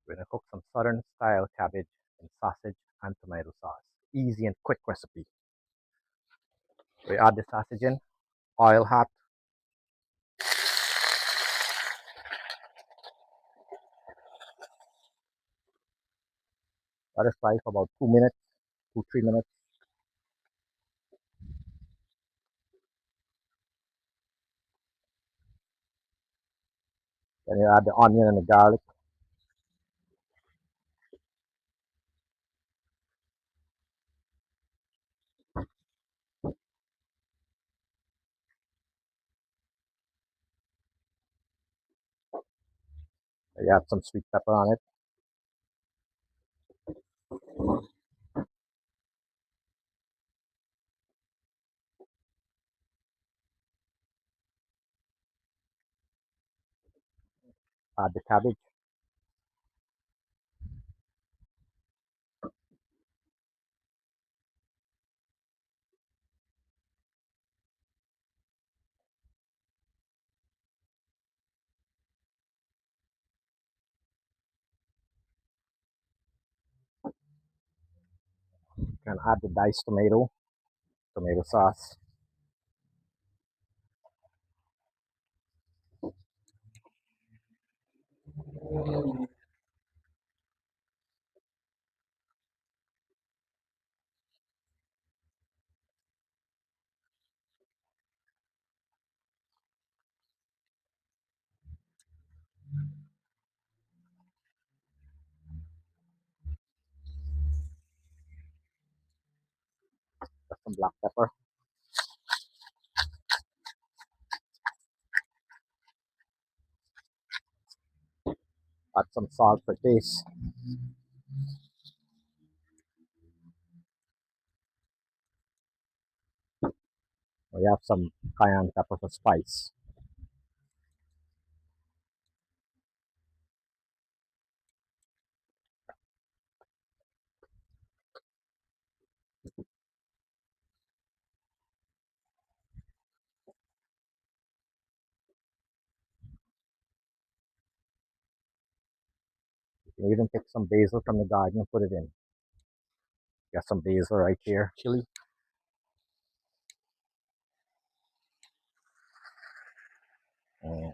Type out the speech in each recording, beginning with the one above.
We're gonna cook some southern style cabbage in sausage and tomato sauce. Easy and quick recipe. We add the sausage in, oil hot, let it fry for about 2 minutes, 2, 3 minutes. Then you add the onion and the garlic. You add some sweet pepper on it. Add the cabbage. You can add the diced tomato, tomato sauce. Some black pepper. Add some salt for taste. We have some cayenne pepper for spice. You can even pick some basil from the garden and put it in. Got some basil right here. Chili. And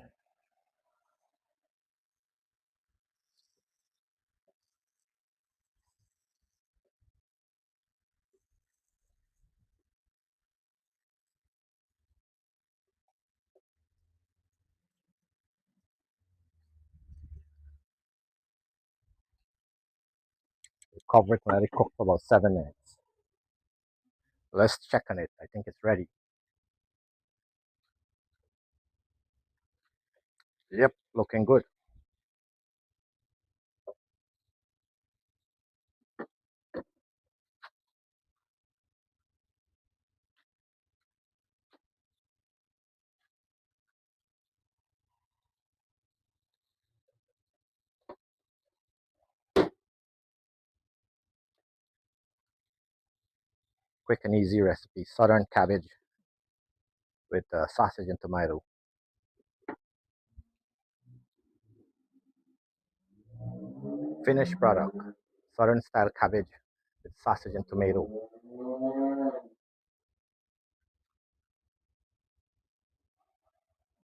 cover it and let it cook for about 7 minutes. Let's check on it. I think it's ready. Yep, looking good. Quick and easy recipe. Southern cabbage with sausage and tomato. Finished product. Southern style cabbage with sausage and tomato.